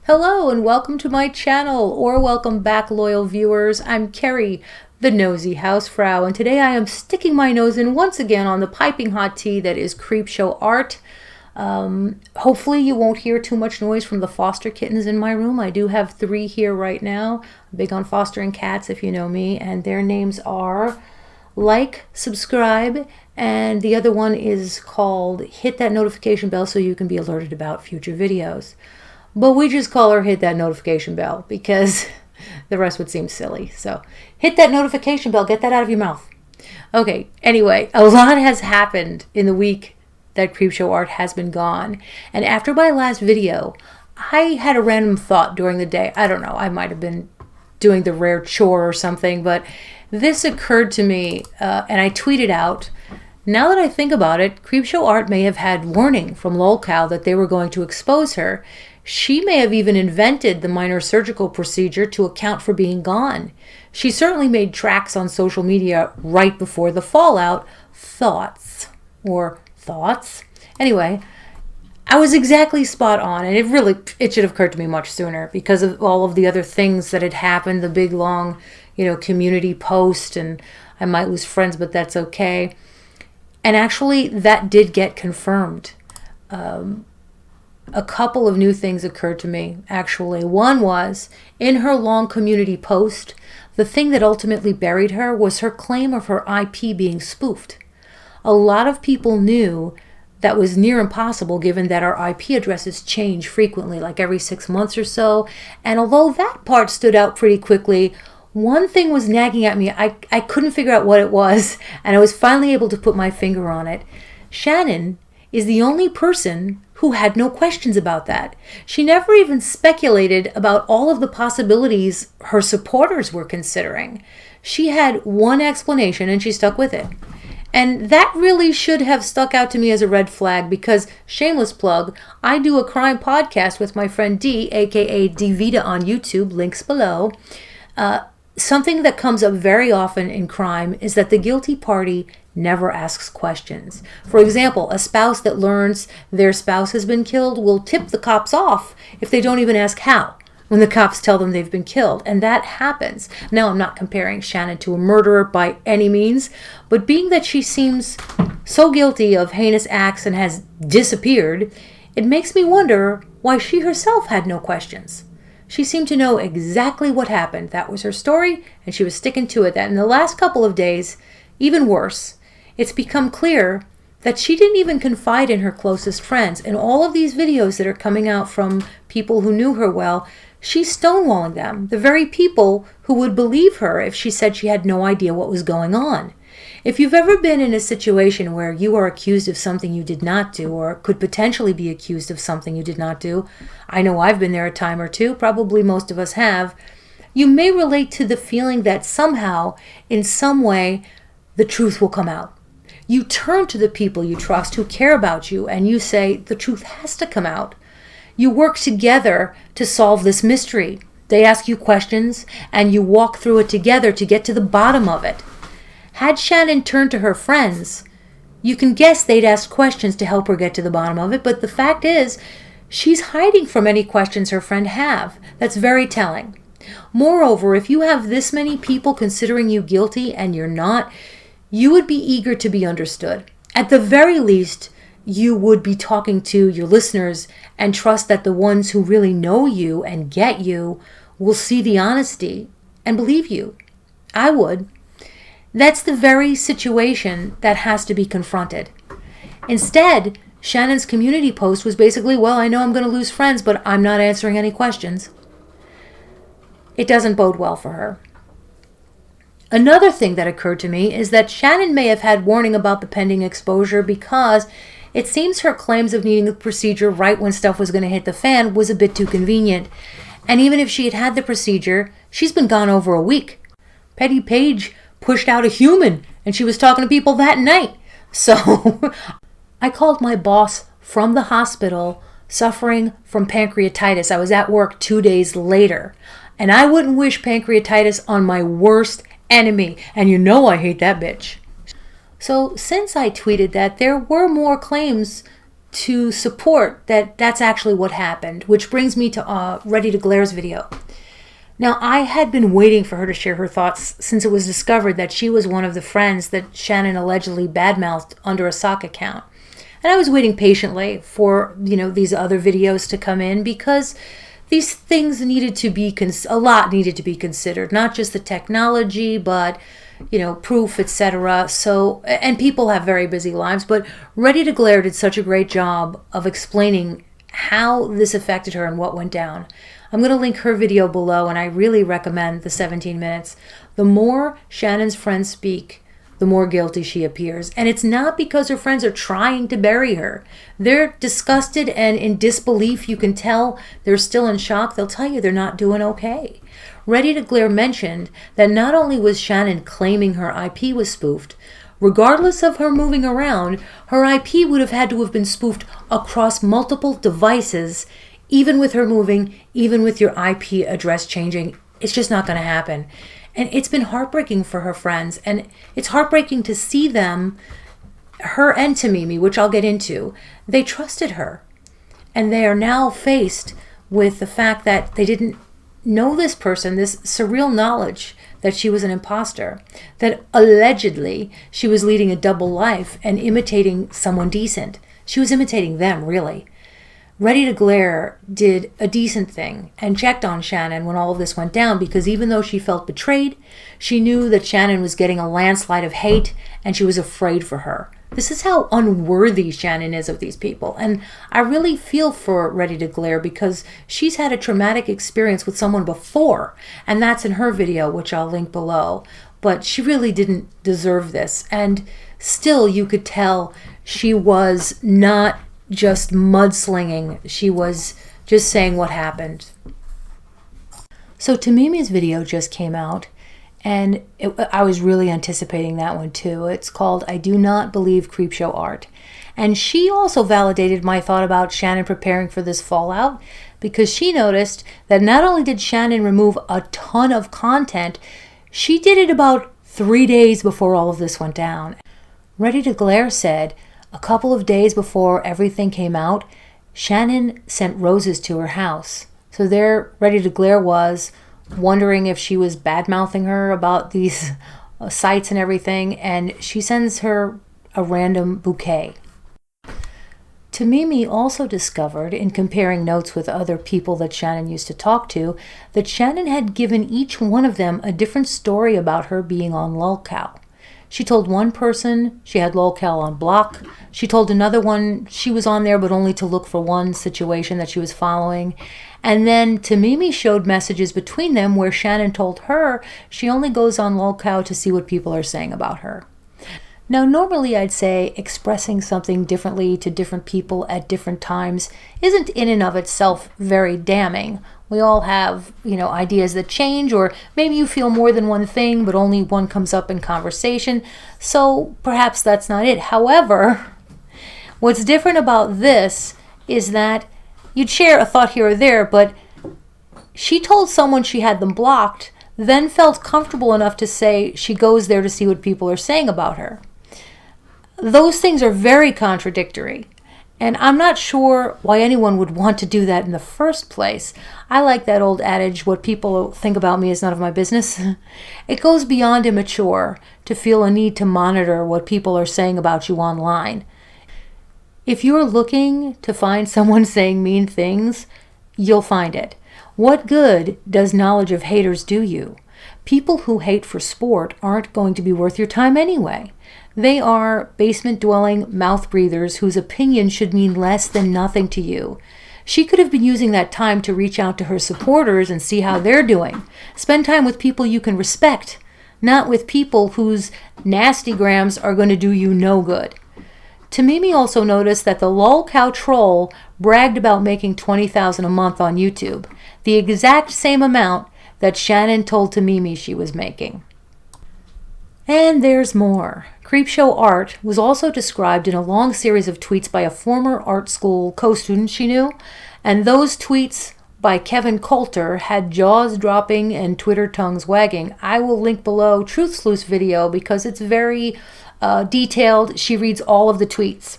Hello and welcome to my channel, or welcome back, loyal viewers. I'm Carrie, the nosy housefrau, and today I am sticking my nose in once again on the piping hot tea that is Creepshow art. Hopefully you won't hear too much noise from the foster kittens in my room. I do have 3 here right now. I'm big on fostering cats, if you know me, and their names are Like, Subscribe, and the other one is called Hit That Notification Bell so you can be alerted about future videos. But we just call her Hit That Notification Bell because the rest would seem silly. So hit that notification bell, get that out of your mouth. Okay, anyway, a lot has happened in the week that Creepshow art has been gone. And after my last video, I had a random thought during the day. I don't know, I might have been doing the rare chore or something, but this occurred to me and I tweeted out, now that I think about it, Creepshow art may have had warning from LolCow that they were going to expose her. She may have even invented the minor surgical procedure to account for being gone. She certainly made tracks on social media right before the fallout. Thoughts? Anyway, I was exactly spot on, and it should have occurred to me much sooner because of all of the other things that had happened, the big long, community post, and I might lose friends, but that's okay. And actually, that did get confirmed. A couple of new things occurred to me, actually. One was, in her long community post, the thing that ultimately buried her was her claim of her IP being spoofed. A lot of people knew that was near impossible given that our IP addresses change frequently, like every 6 months or so. And although that part stood out pretty quickly, one thing was nagging at me. I couldn't figure out what it was, and I was finally able to put my finger on it. Shannon is the only person who had no questions about that. She never even speculated about all of the possibilities her supporters were considering. She had one explanation and she stuck with it. And that really should have stuck out to me as a red flag because, shameless plug, I do a crime podcast with my friend Dee, aka Dee Vida on YouTube, links below. Something that comes up very often in crime is that the guilty party never asks questions. For example, a spouse that learns their spouse has been killed will tip the cops off if they don't even ask how, when the cops tell them they've been killed. And that happens. Now, I'm not comparing Shannon to a murderer by any means, but being that she seems so guilty of heinous acts and has disappeared, it makes me wonder why she herself had no questions. She seemed to know exactly what happened. That was her story, and she was sticking to it. That in the last couple of days, even worse, it's become clear that she didn't even confide in her closest friends. In all of these videos that are coming out from people who knew her well, she's stonewalling them, the very people who would believe her if she said she had no idea what was going on. If you've ever been in a situation where you are accused of something you did not do, or could potentially be accused of something you did not do, I know I've been there a time or two, probably most of us have, you may relate to the feeling that somehow, in some way, the truth will come out. You turn to the people you trust who care about you and you say, the truth has to come out. You work together to solve this mystery. They ask you questions and you walk through it together to get to the bottom of it. Had Shannon turned to her friends, you can guess they'd ask questions to help her get to the bottom of it, but the fact is, she's hiding from any questions her friend have. That's very telling. Moreover, if you have this many people considering you guilty and you're not, you would be eager to be understood. At the very least, you would be talking to your listeners and trust that the ones who really know you and get you will see the honesty and believe you. I would. That's the very situation that has to be confronted. Instead, Shannon's community post was basically, well, I know I'm going to lose friends, but I'm not answering any questions. It doesn't bode well for her. Another thing that occurred to me is that Shannon may have had warning about the pending exposure because it seems her claims of needing the procedure right when stuff was going to hit the fan was a bit too convenient. And even if she had had the procedure, she's been gone over a week. Petty Page pushed out a human and she was talking to people that night. So I called my boss from the hospital suffering from pancreatitis. I was at work 2 days later. And I wouldn't wish pancreatitis on my worst enemy. And you know I hate that bitch. So since I tweeted that, there were more claims to support that that's actually what happened, which brings me to Ready to Glare's video. Now, I had been waiting for her to share her thoughts since it was discovered that she was one of the friends that Shannon allegedly badmouthed under a sock account. And I was waiting patiently for, these other videos to come in because these things needed to be, a lot needed to be considered, not just the technology, but, proof, etc. So, and people have very busy lives, but Ready to Glare did such a great job of explaining how this affected her and what went down. I'm going to link her video below, and I really recommend the 17 minutes. The more Shannon's friends speak, the more guilty she appears. And it's not because her friends are trying to bury her. They're disgusted and in disbelief. You can tell they're still in shock. They'll tell you they're not doing okay. Ready to Glare mentioned that not only was Shannon claiming her IP was spoofed, regardless of her moving around, her IP would have had to have been spoofed across multiple devices. Even with her moving, even with your IP address changing, it's just not going to happen. And it's been heartbreaking for her friends. And it's heartbreaking to see them, her and Tehmimi, which I'll get into, they trusted her. And they are now faced with the fact that they didn't know this person, this surreal knowledge that she was an imposter, that allegedly she was leading a double life and imitating someone decent. She was imitating them, really. Ready to Glare did a decent thing and checked on Shannon when all of this went down, because even though she felt betrayed, she knew that Shannon was getting a landslide of hate and she was afraid for her. This is how unworthy Shannon is of these people. And I really feel for Ready to Glare because she's had a traumatic experience with someone before, and that's in her video, which I'll link below. But she really didn't deserve this. And still, you could tell she was not just mudslinging. She was just saying what happened. So Tehmimi's video just came out, and I was really anticipating that one too. It's called I Do Not Believe Creepshow Art. And she also validated my thought about Shannon preparing for this fallout, because she noticed that not only did Shannon remove a ton of content, she did it about 3 days before all of this went down. Ready to Glare said, a couple of days before everything came out, Shannon sent roses to her house. So there Ready to Glare was, wondering if she was bad-mouthing her about these sites and everything, and she sends her a random bouquet. Tehmimi also discovered, in comparing notes with other people that Shannon used to talk to, that Shannon had given each one of them a different story about her being on lolcow. She told one person she had lolcow on block. She told another one she was on there but only to look for one situation that she was following. And then Tehmimi showed messages between them where Shannon told her she only goes on lolcow to see what people are saying about her. Now, normally I'd say expressing something differently to different people at different times isn't in and of itself very damning. We all have, ideas that change, or maybe you feel more than one thing, but only one comes up in conversation. So perhaps that's not it. However, what's different about this is that you'd share a thought here or there, but she told someone she had them blocked, then felt comfortable enough to say she goes there to see what people are saying about her. Those things are very contradictory. And I'm not sure why anyone would want to do that in the first place. I like that old adage, what people think about me is none of my business. It goes beyond immature to feel a need to monitor what people are saying about you online. If you're looking to find someone saying mean things, you'll find it. What good does knowledge of haters do you? People who hate for sport aren't going to be worth your time anyway. They are basement-dwelling mouth breathers whose opinion should mean less than nothing to you. She could have been using that time to reach out to her supporters and see how they're doing. Spend time with people you can respect, not with people whose nasty grams are going to do you no good. Tehmimi also noticed that the lolcow troll bragged about making $20,000 a month on YouTube, the exact same amount that Shannon told Tehmimi she was making. And there's more. Creepshow art was also described in a long series of tweets by a former art school co-student she knew, and those tweets by Kevin Coulter had jaws dropping and Twitter tongues wagging. I will link below Truth Sleuth's video because it's very detailed. She reads all of the tweets.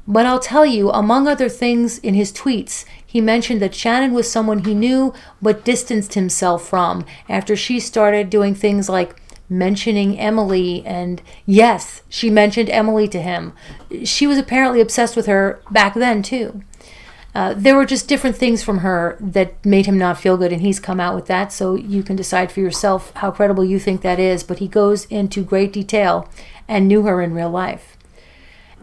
But I'll tell you, among other things in his tweets, he mentioned that Shannon was someone he knew but distanced himself from after she started doing things like mentioning Emily, and yes, she mentioned Emily to him. She was apparently obsessed with her back then too. There were just different things from her that made him not feel good, and he's come out with that, so you can decide for yourself how credible you think that is, but he goes into great detail and knew her in real life.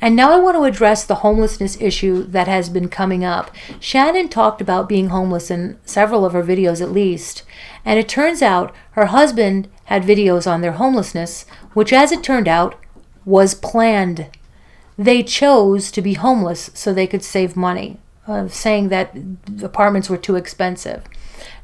And now I want to address the homelessness issue that has been coming up. Shannon talked about being homeless in several of her videos at least, and it turns out her husband had videos on their homelessness, which, as it turned out, was planned. They chose to be homeless so they could save money, saying that apartments were too expensive.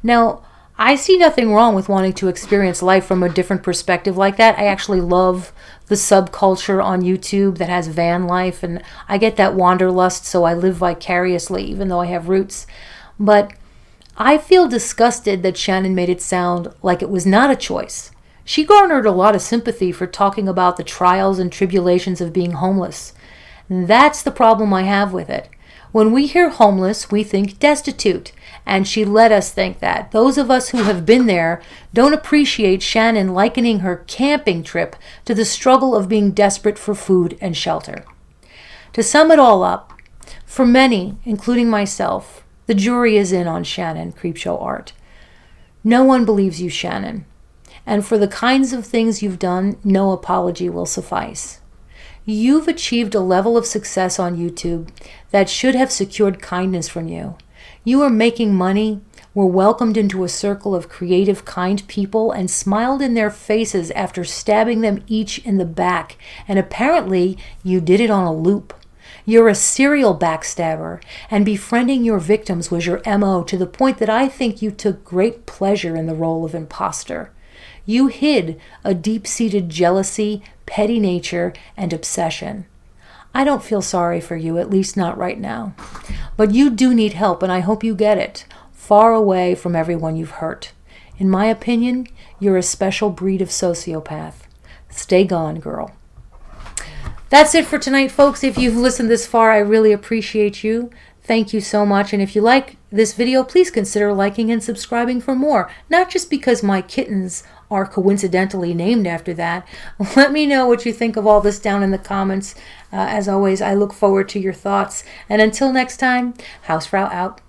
Now, I see nothing wrong with wanting to experience life from a different perspective like that. I actually love the subculture on YouTube that has van life, and I get that wanderlust, so I live vicariously, even though I have roots. But I feel disgusted that Shannon made it sound like it was not a choice. She garnered a lot of sympathy for talking about the trials and tribulations of being homeless. That's the problem I have with it. When we hear homeless, we think destitute, and she let us think that. Those of us who have been there don't appreciate Shannon likening her camping trip to the struggle of being desperate for food and shelter. To sum it all up, for many, including myself, the jury is in on Shannon Creepshow art. No one believes you, Shannon, and for the kinds of things you've done, no apology will suffice. You've achieved a level of success on YouTube that should have secured kindness from you. You are making money, were welcomed into a circle of creative, kind people, and smiled in their faces after stabbing them each in the back, and apparently you did it on a loop. You're a serial backstabber, and befriending your victims was your MO, to the point that I think you took great pleasure in the role of imposter. You hid a deep-seated jealousy, petty nature, and obsession. I don't feel sorry for you, at least not right now. But you do need help, and I hope you get it, far away from everyone you've hurt. In my opinion, you're a special breed of sociopath. Stay gone, girl. That's it for tonight, folks. If you've listened this far, I really appreciate you. Thank you so much. And if you like this video, please consider liking and subscribing for more. Not just because my kittens are coincidentally named after that. Let me know what you think of all this down in the comments. As always, I look forward to your thoughts. And until next time, Hausfrau out.